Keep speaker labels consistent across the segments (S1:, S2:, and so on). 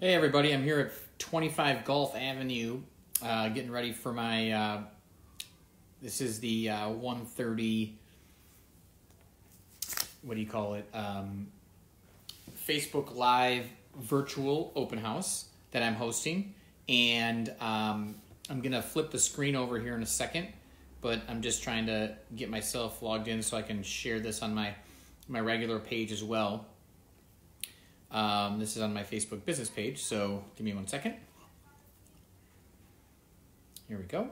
S1: Hey everybody, I'm here at 25 Gulf Avenue, getting ready for my, this is the 1:30, what do you call it, Facebook Live virtual open house that I'm hosting, and I'm going to flip the screen over here in a second, but I'm just trying to get myself logged in so I can share this on my regular page as well. This is on my Facebook business page, so give me 1 second. Here we go.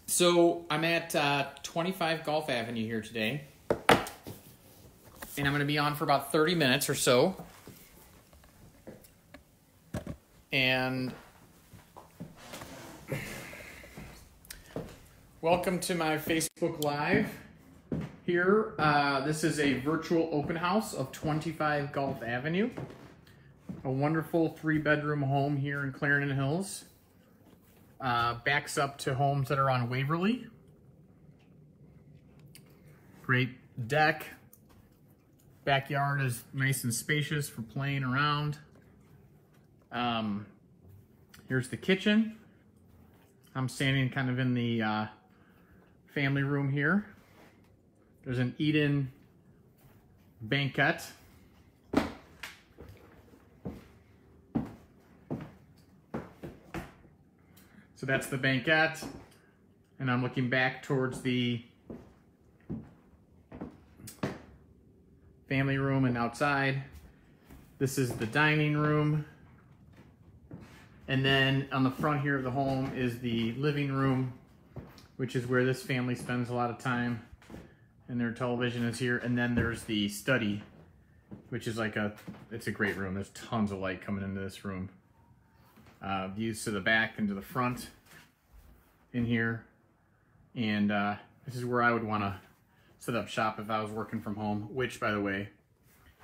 S1: So I'm at 25 Gulf Avenue here today, and I'm going to be on for about 30 minutes or so. And welcome to my Facebook Live. Here, this is a virtual open house of 25 Gulf Avenue, a wonderful 3-bedroom home here in Clarendon Hills. Backs up to homes that are on Waverly. Great deck. Backyard is nice and spacious for playing around. Here's the kitchen. I'm standing kind of in the family room here. There's an eat-in banquette. So that's the banquette, and I'm looking back towards the family room and outside. This is the dining room. And then on the front here of the home is the living room, which is where this family spends a lot of time. And their television is here. And then there's the study, which is like it's a great room. There's tons of light coming into this room. Views to the back and to the front in here. And this is where I would want to set up shop if I was working from home, which, by the way,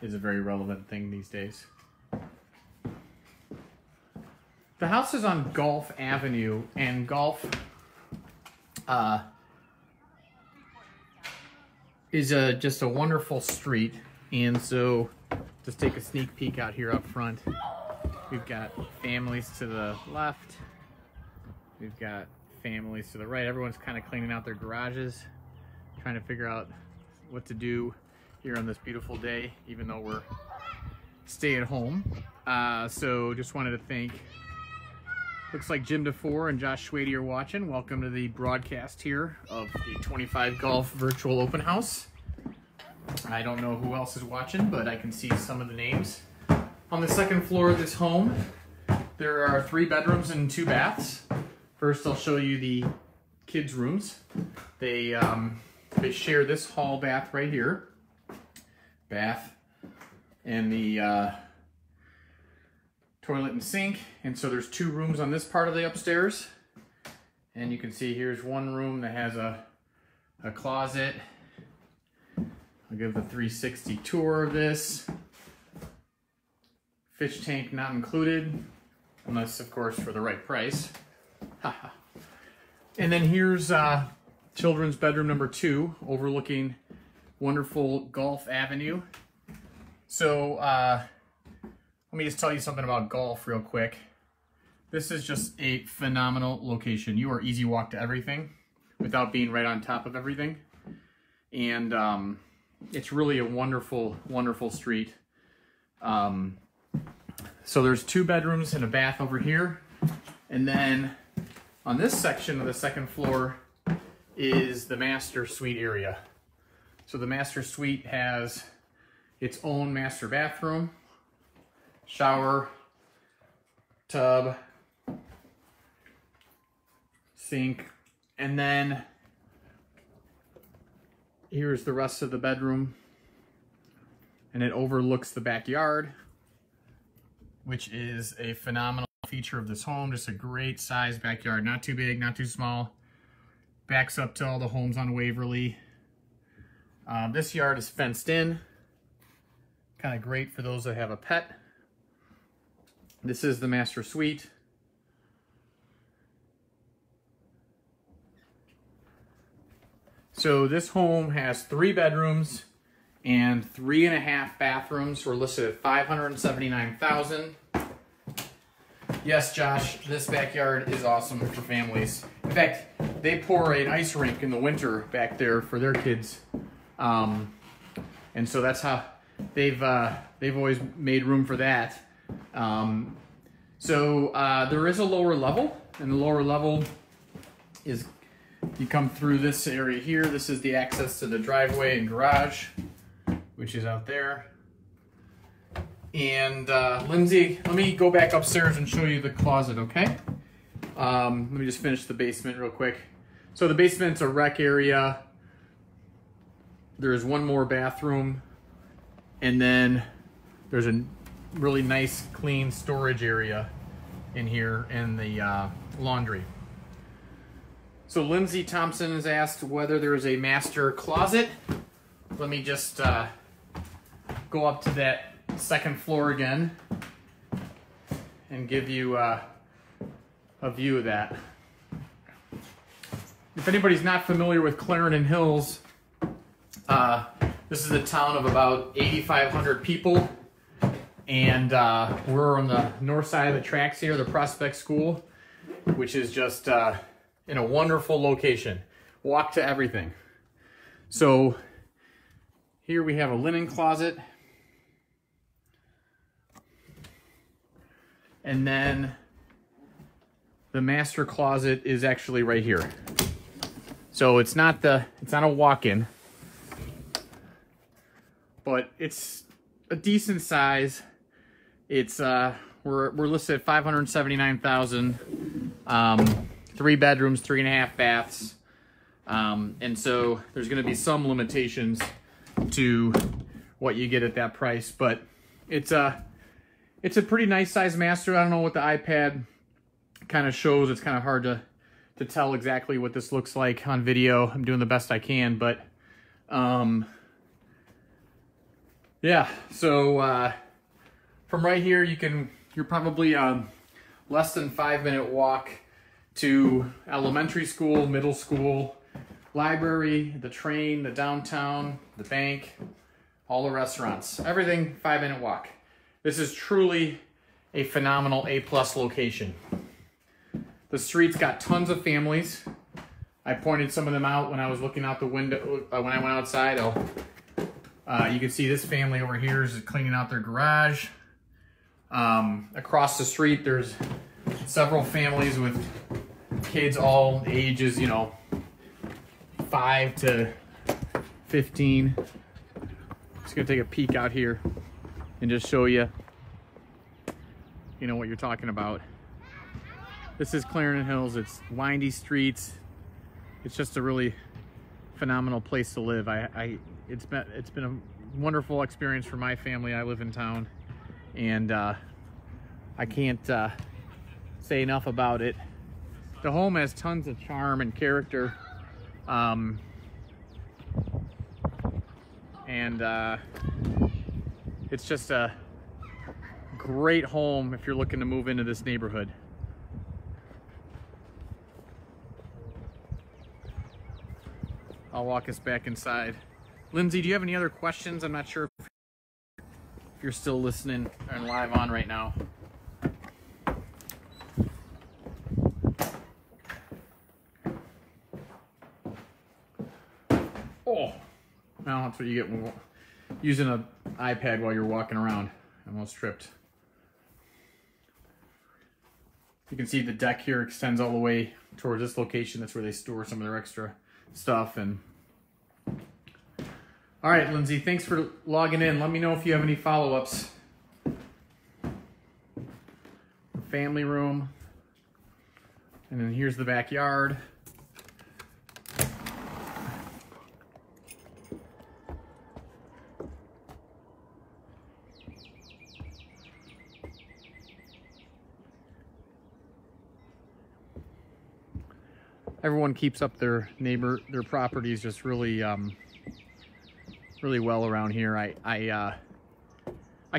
S1: is a very relevant thing these days. The house is on Gulf Avenue, and Gulf is just a wonderful street. And so just take a sneak peek out here up front. We've got families to the left. We've got families to the right. Everyone's kind of cleaning out their garages, trying to figure out what to do here on this beautiful day, even though we're stay at home. So just wanted to thank, looks like Jim DeFore and Josh Schwady are watching. Welcome to the broadcast here of the 25 Gulf virtual open house. I don't know who else is watching, but I can see some of the names. On the second floor of this home, there are 3 bedrooms and 2 baths. First, I'll show you the kids' rooms. They share this hall bath right here. Bath and the toilet and sink. And so there's 2 rooms on this part of the upstairs. And you can see here's one room that has a closet. I'll give the 360 tour of this. Fish tank not included, unless of course for the right price. And then here's children's bedroom number 2, overlooking wonderful Gulf Avenue. So let me just tell you something about Gulf real quick. This is just a phenomenal location. You are easy walk to everything without being right on top of everything. And it's really a wonderful, wonderful street. So there's 2 bedrooms and a bath over here. And then on this section of the second floor is the master suite area. So the master suite has its own master bathroom, shower, tub, sink, and then here's the rest of the bedroom, and it overlooks the backyard, which is a phenomenal feature of this home. Just a great size backyard, not too big, not too small. Backs up to all the homes on Waverly. This yard is fenced in, kind of great for those that have a pet. This is the master suite. So this home has 3 bedrooms and 3.5 bathrooms. We're listed at $579,000. Yes, Josh, this backyard is awesome for families. In fact, they pour an ice rink in the winter back there for their kids. And so that's how they've always made room for that. There is a lower level, and the lower level is, you come through this area here. This is the access to the driveway and garage, which is out there. And Lindsay, let me go back upstairs and show you the closet, okay? Let me just finish the basement real quick. So the basement's a rec area. There's one more bathroom, and then there's a really nice clean storage area in here, and the laundry. So Lindsay Thompson has asked whether there is a master closet. Let me just go up to that second floor again and give you a view of that. If anybody's not familiar with Clarendon Hills, this is a town of about 8,500 people, and we're on the north side of the tracks here, the Prospect School, which is just in a wonderful location. Walk to everything. So here we have a linen closet, and then the master closet is actually right here. So it's not a walk-in, but it's a decent size. It's we're listed at $579,000. 3 bedrooms, 3.5 baths, and so there's going to be some limitations to what you get at that price, but it's a pretty nice size master. I don't know what the iPad kind of shows. It's kind of hard to tell exactly what this looks like on video. I'm doing the best I can, but yeah. So from right here, you're probably less than 5-minute walk to elementary school, middle school, library, the train, the downtown, the bank, all the restaurants, everything 5-minute walk. This is truly a phenomenal A+ location. The street's got tons of families. I pointed some of them out when I was looking out the window, when I went outside. You can see this family over here is cleaning out their garage. Across the street, there's several families with kids all ages, 5 to 15. Just gonna take a peek out here and just show you, what you're talking about. This is Clarendon Hills. It's windy streets. It's just a really phenomenal place to live. It's been a wonderful experience for my family. I live in town, and I can't say enough about it. The home has tons of charm and character, and it's just a great home if you're looking to move into this neighborhood. I'll walk us back inside. Lindsay, do you have any other questions? I'm not sure if you're still listening and live on right now. Oh, well, that's what you get when using an iPad while you're walking around. I almost tripped. You can see the deck here extends all the way towards this location. That's where they store some of their extra stuff. And all right, Lindsay, thanks for logging in. Let me know if you have any follow-ups. Family room. And then here's the backyard. Everyone keeps up their properties just really really well around here. I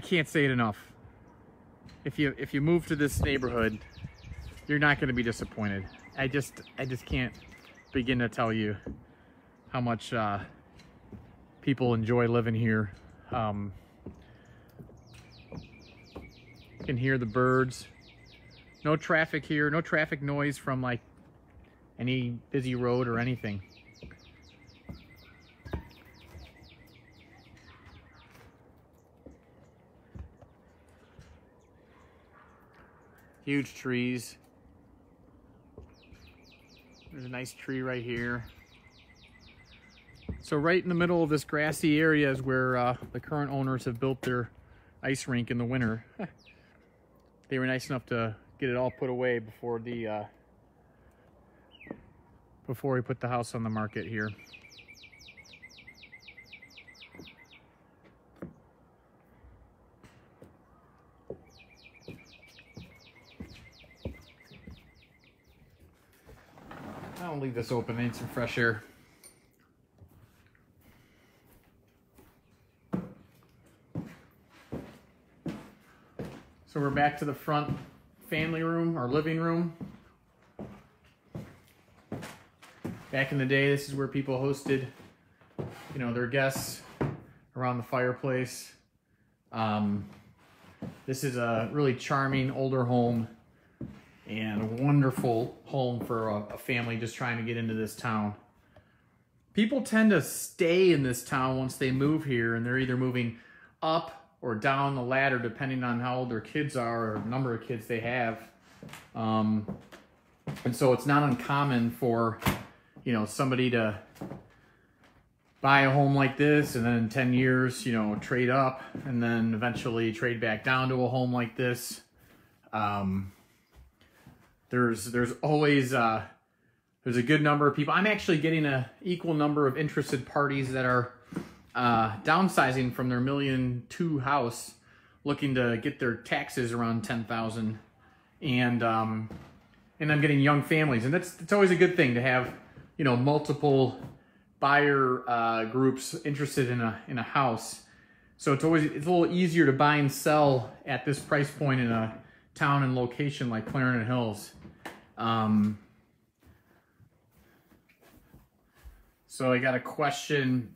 S1: can't say it enough. If you move to this neighborhood, you're not going to be disappointed. I just can't begin to tell you how much people enjoy living here. You can hear the birds. No traffic here, no traffic noise from like any busy road or anything. Huge trees. There's a nice tree right here. So right in the middle of this grassy area is where the current owners have built their ice rink in the winter. They were nice enough to get it all put away before the before we put the house on the market here. I'll leave this open, I need some fresh air. So we're back to the front family room, our living room. Back in the day, this is where people hosted, you know, their guests around the fireplace. This is a really charming older home and a wonderful home for a family just trying to get into this town. People tend to stay in this town once they move here, and they're either moving up or down the ladder depending on how old their kids are or the number of kids they have. And so it's not uncommon for, you know, somebody to buy a home like this and then in 10 years, you know, trade up and then eventually trade back down to a home like this. There's always there's a good number of people. I'm actually getting an equal number of interested parties that are downsizing from their $1.2 million house, looking to get their taxes around $10,000, and I'm getting young families, and it's always a good thing to have, you know, multiple buyer groups interested in a house. So it's a little easier to buy and sell at this price point in a town and location like Clarendon Hills. So I got a question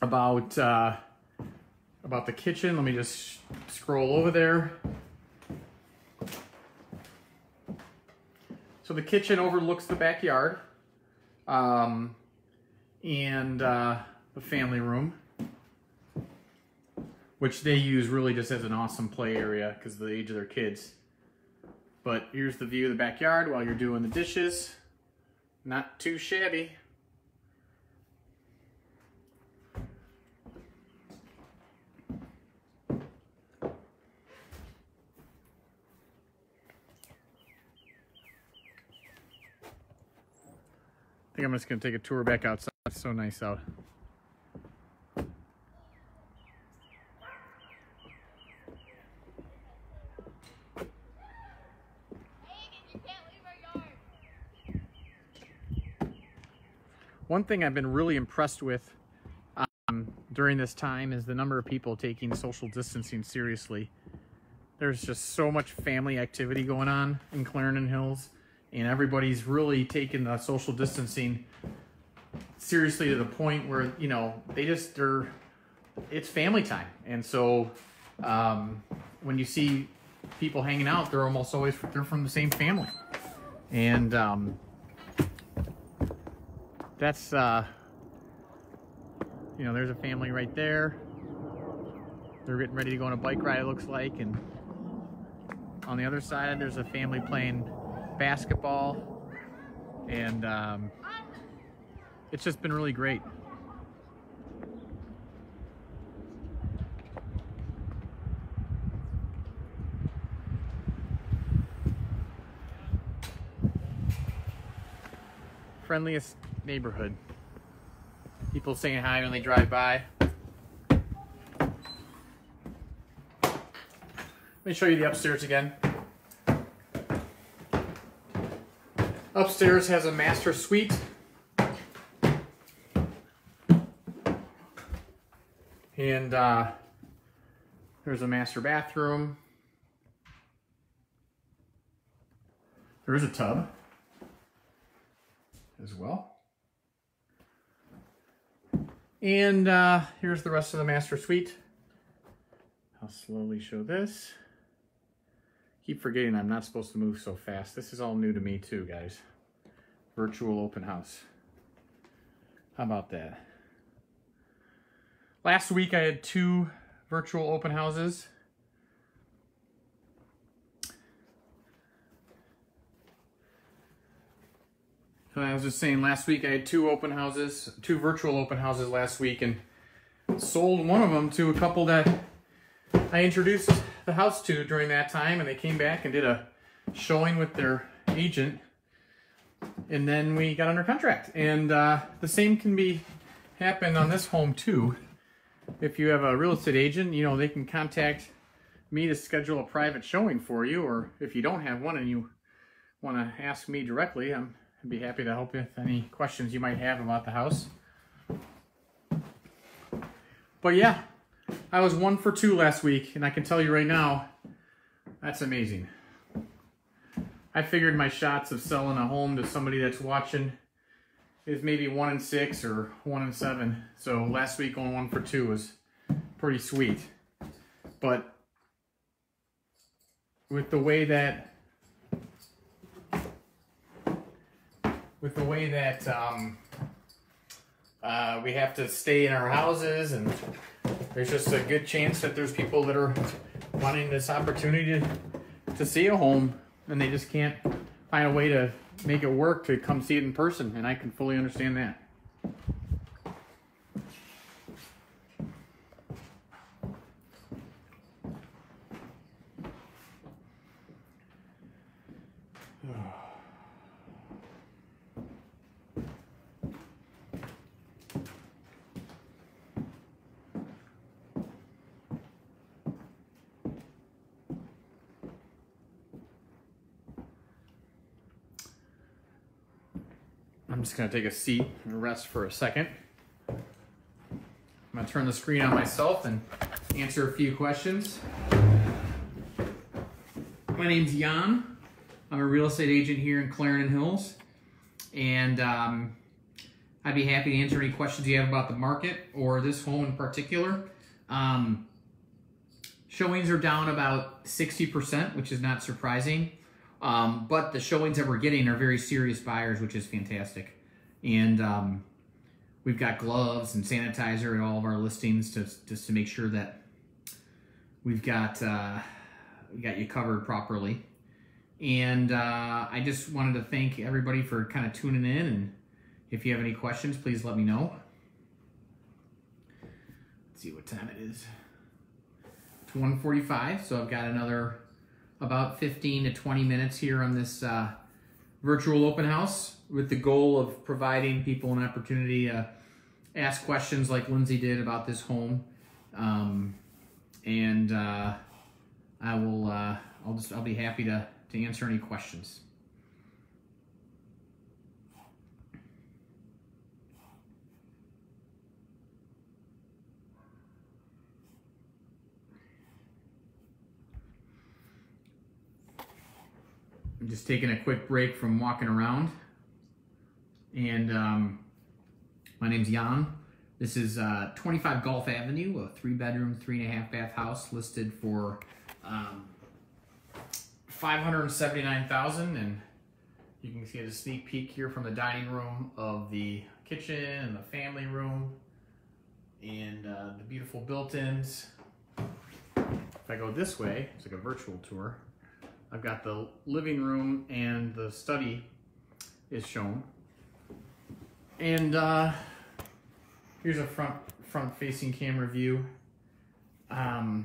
S1: about the kitchen. Let me just scroll over there. So the kitchen overlooks the backyard and the family room, which they use really just as an awesome play area because of the age of their kids. But here's the view of the backyard while you're doing the dishes. Not too shabby. I think I'm just going to take a tour back outside. It's so nice out. One thing I've been really impressed with during this time is the number of people taking social distancing seriously. There's just so much family activity going on in Clarendon Hills, and everybody's really taking the social distancing seriously to the point where, you know, it's family time. And so when you see people hanging out, they're almost always, they're from the same family. And that's, you know, there's a family right there. They're getting ready to go on a bike ride, it looks like. And on the other side, there's a family playing basketball. And it's just been really great. Friendliest neighborhood. People saying hi when they drive by. Let me show you the upstairs again. Upstairs has a master suite. And there's a master bathroom. There is a tub as well. And here's the rest of the master suite. I'll slowly show this. Keep forgetting I'm not supposed to move so fast. This is all new to me too, guys. Virtual open house. How about that? Last week I had 2 virtual open houses. So I was just saying, last week I had 2 virtual open houses last week, and sold one of them to a couple that I introduced the house to during that time, and they came back and did a showing with their agent, and then we got under contract. And the same can happen on this home too. If you have a real estate agent, you know, they can contact me to schedule a private showing for you, or if you don't have one and you want to ask me directly, I'd be happy to help you with any questions you might have about the house. But yeah, I was 1 for 2 last week, and I can tell you right now, that's amazing. I figured my shots of selling a home to somebody that's watching is maybe 1 in 6 or 1 in 7. So last week going 1 for 2 was pretty sweet. But with the way that we have to stay in our houses, and there's just a good chance that there's people that are wanting this opportunity to see a home, and they just can't find a way to make it work to come see it in person, and I can fully understand that. I'm just going to take a seat and rest for a second. I'm going to turn the screen on myself and answer a few questions. My name's Jan. I'm a real estate agent here in Clarendon Hills, and I'd be happy to answer any questions you have about the market or this home in particular. Showings are down about 60%, which is not surprising. But the showings that we're getting are very serious buyers, which is fantastic. And we've got gloves and sanitizer at all of our listings just to make sure that we've got you covered properly. And I just wanted to thank everybody for kind of tuning in. And if you have any questions, please let me know. Let's see what time it is. It's 1:45, so I've got another about 15 to 20 minutes here on this virtual open house, with the goal of providing people an opportunity to ask questions like Lindsay did about this home. I'll be happy to answer any questions. I'm just taking a quick break from walking around. And my name's Jan. This is 25 Gulf Avenue, a 3-bedroom, 3.5-bath house listed for $579,000. And you can see a sneak peek here from the dining room of the kitchen and the family room and the beautiful built-ins. If I go this way, it's like a virtual tour. I've got the living room and the study is shown. And here's a front-facing camera view. You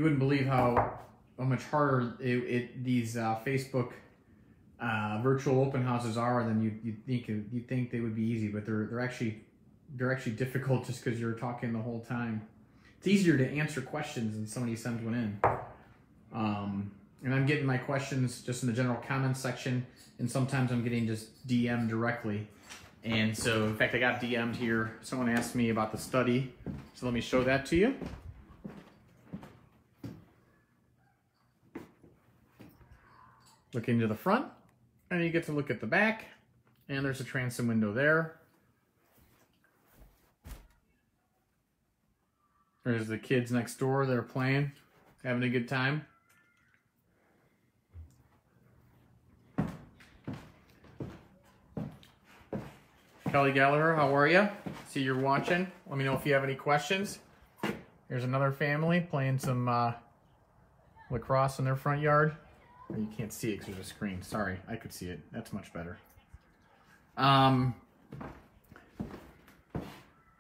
S1: wouldn't believe how much harder these Facebook virtual open houses are than you'd think they would be easy, but they're actually difficult just because you're talking the whole time. It's easier to answer questions than somebody sends one in. And I'm getting my questions just in the general comments section, and sometimes I'm getting just DM'd directly. And so, in fact, I got DM'd here. Someone asked me about the study, so let me show that to you. Look into the front, and you get to look at the back, and there's a transom window there. There's the kids next door. They're playing, having a good time. Kelly Gallagher, how are you? See you're watching. Let me know if you have any questions. Here's another family playing some lacrosse in their front yard. Oh, you can't see it because there's a screen. Sorry, I could see it. That's much better.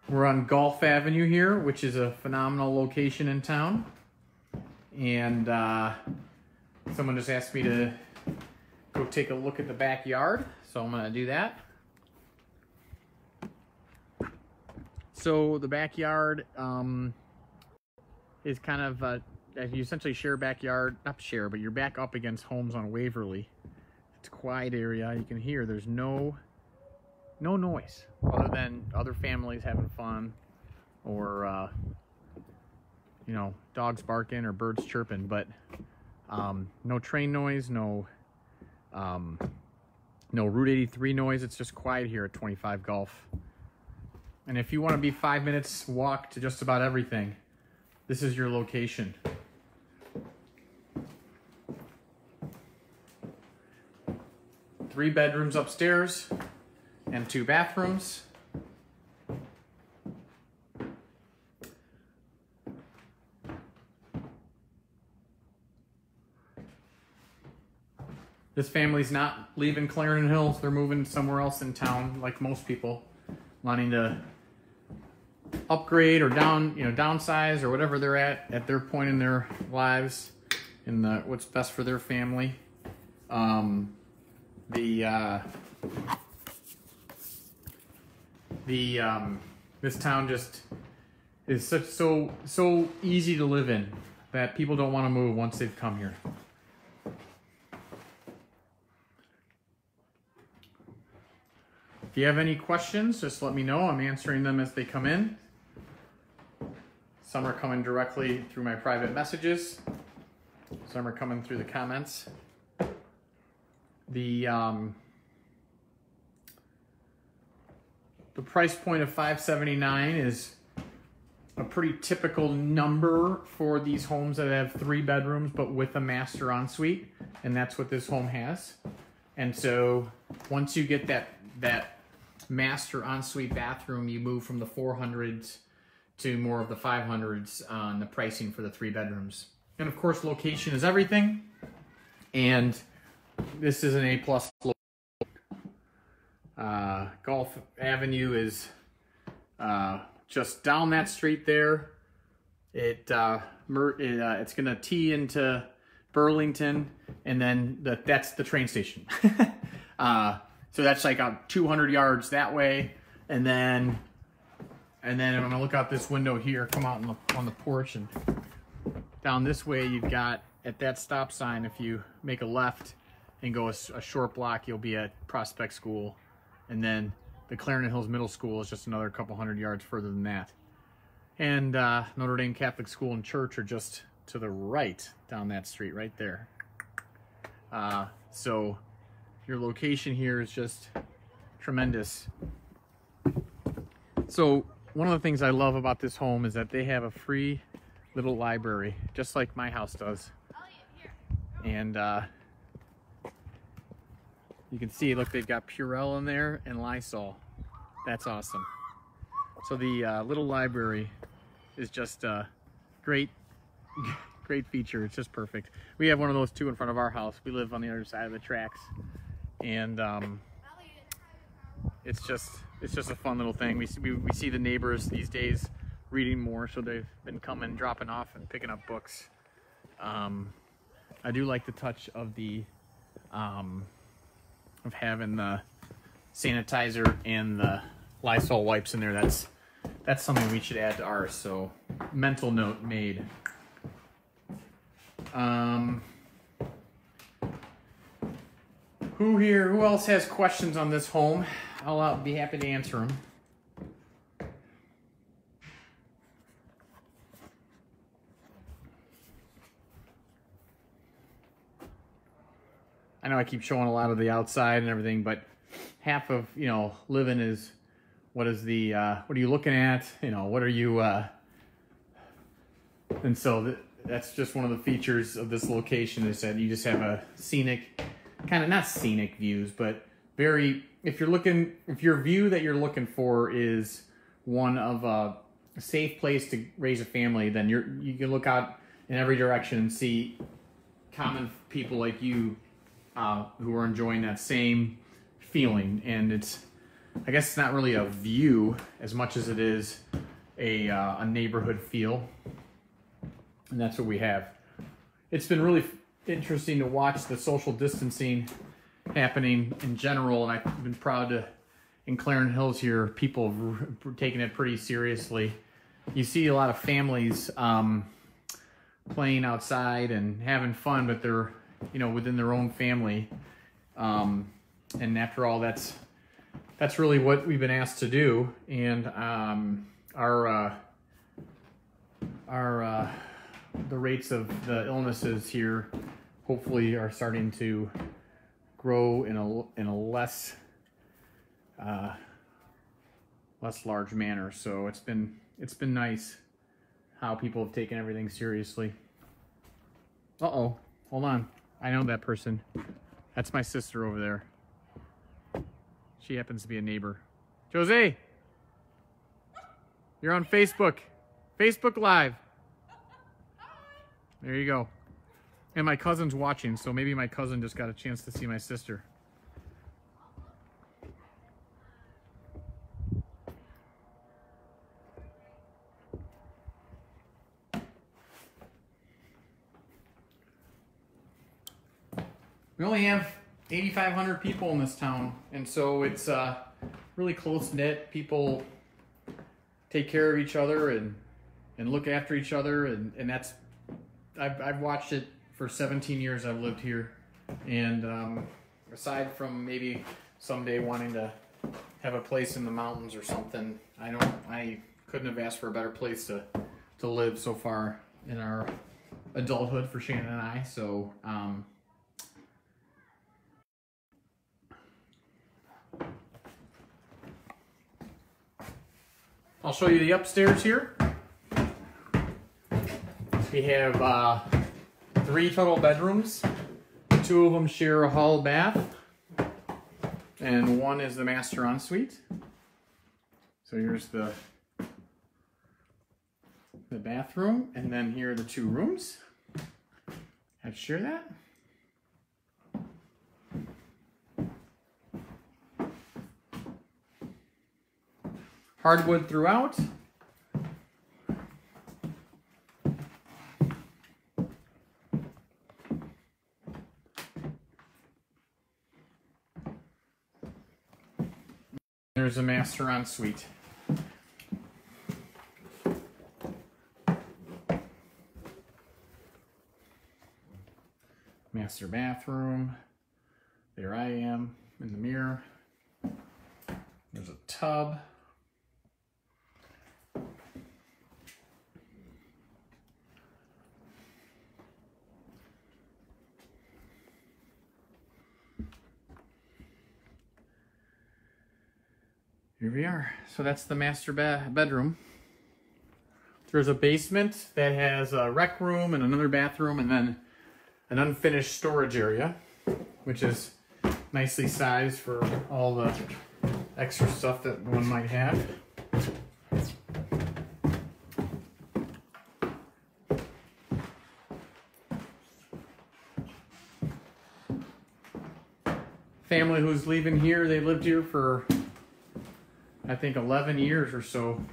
S1: We're on Gulf Avenue here, which is a phenomenal location in town. And someone just asked me to go take a look at the backyard, so I'm gonna do that. So the backyard is kind of, you essentially share a backyard, not share, but you're back up against homes on Waverly. It's a quiet area. You can hear there's no noise other than other families having fun or, you know, dogs barking or birds chirping, but no train noise, no Route 83 noise. It's just quiet here at 25 Gulf. And if you want to be 5 minutes walk to just about everything, this is your location. Three bedrooms upstairs and 2 bathrooms. This family's not leaving Clarendon Hills. They're moving somewhere else in town, like most people, wanting to upgrade or downsize or whatever they're at their point in their lives, in what's best for their family. This town just is so easy to live in that people don't want to move once they've come here. If you have any questions, just let me know. I'm answering them as they come in. Some are coming directly through my private messages. Some are coming through the comments. The price point of $579 is a pretty typical number for these homes that have 3 bedrooms but with a master ensuite, and that's what this home has. And so once you get that master ensuite bathroom, you move from the 400s to more of the 500s on the pricing for the 3 bedrooms. And of course, location is everything. And this is an A+ location. Gulf Avenue is just down that street there. It's gonna tee into Burlington, and then that's the train station. So that's like 200 yards that way, and then I'm gonna look out this window here, come out on the porch, and down this way you've got, at that stop sign, if you make a left and go a short block, you'll be at Prospect School, and then the Clarendon Hills Middle School is just another couple hundred yards further than that. And Notre Dame Catholic School and Church are just to the right down that street right there. So your location here is just tremendous. So one of the things I love about this home is that they have a free little library, just like my house does. And you can see, look, they've got Purell in there and Lysol. That's awesome. So the little library is just a great feature. It's just perfect. We have one of those too in front of our house. We live on the other side of the tracks, and it's just a fun little thing. We see the neighbors these days reading more, so they've been coming, dropping off, and picking up books. I do like the touch of the of having the sanitizer and the Lysol wipes in there. That's something we should add to ours. So mental note made. Who else has questions on this home? I'll be happy to answer them. I know I keep showing a lot of the outside and everything, but half of, living is what are you looking at? What are you And so that's just one of the features of this location, is that you just have a scenic, kind of not scenic views, but very, if your view that you're looking for is one of a safe place to raise a family, then you can look out in every direction and see common people like you who are enjoying that same feeling. And I guess it's not really a view as much as it is a neighborhood feel. And that's what we have. It's been really interesting to watch the social distancing happening in general, and I've been proud to, in Clarendon Hills here, people have taken it pretty seriously. You see a lot of families playing outside and having fun, but they're, within their own family. And after all, that's really what we've been asked to do. And the rates of the illnesses here hopefully are starting to grow in a less large manner. So it's been nice how people have taken everything seriously. Uh-oh, hold on. I know that person. That's my sister over there. She happens to be a neighbor. Jose, you're on Facebook. Facebook Live. There you go. And my cousin's watching, so maybe my cousin just got a chance to see my sister. We only have 8,500 people in this town, and so it's really close-knit. People take care of each other and look after each other, and that's, I've watched it for 17 years I've lived here, and aside from maybe someday wanting to have a place in the mountains or something, I couldn't have asked for a better place to live so far in our adulthood for Shannon and I. So I'll show you the upstairs here. We have 3 total bedrooms. 2 of them share a hall bath, and 1 is the master ensuite. So here's the bathroom, and then here are the 2 rooms. I'd share that. Hardwood throughout. There's a master ensuite. Master bathroom. There I am in the mirror. There's a tub. Here we are. So that's the master bedroom. There's a basement that has a rec room and another bathroom, and then an unfinished storage area, which is nicely sized for all the extra stuff that one might have. Family who's leaving here, they lived here for I think 11 years or so,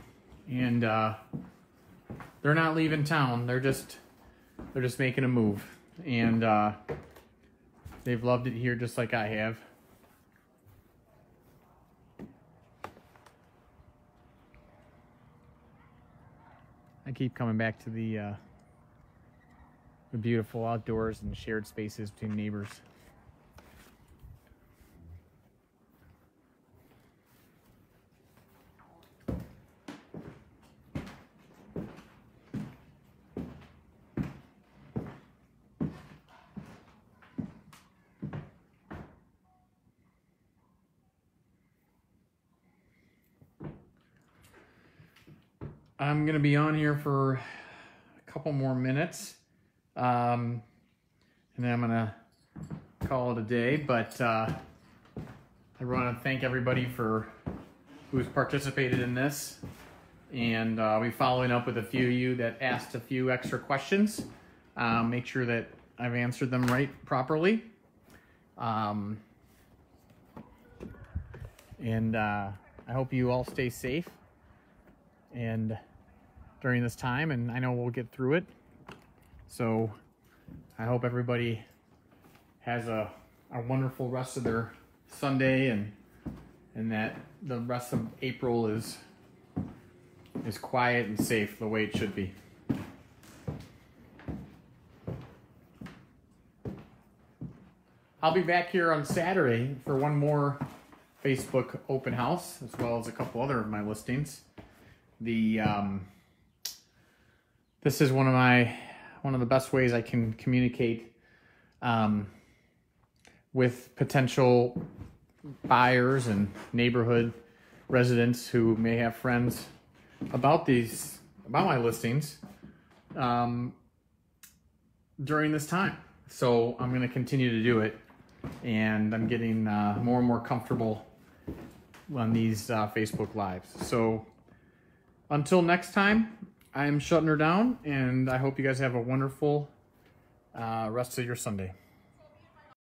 S1: and they're not leaving town. They're just making a move, and they've loved it here just like I have. I keep coming back to the beautiful outdoors and shared spaces between neighbors. I'm gonna be on here for a couple more minutes. And then I'm gonna call it a day, but I want to thank everybody for who's participated in this, and I'll be following up with a few of you that asked a few extra questions. Make sure that I've answered them properly. And I hope you all stay safe and during this time, and I know we'll get through it. So I hope everybody has a wonderful rest of their Sunday, and that the rest of April is quiet and safe the way it should be. I'll be back here on Saturday for one more Facebook open house, as well as a couple other of my listings. This is one of the best ways I can communicate with potential buyers and neighborhood residents who may have friends about my listings during this time. So I'm going to continue to do it, and I'm getting more and more comfortable on these Facebook Lives. So until next time, I'm shutting her down, and I hope you guys have a wonderful rest of your Sunday.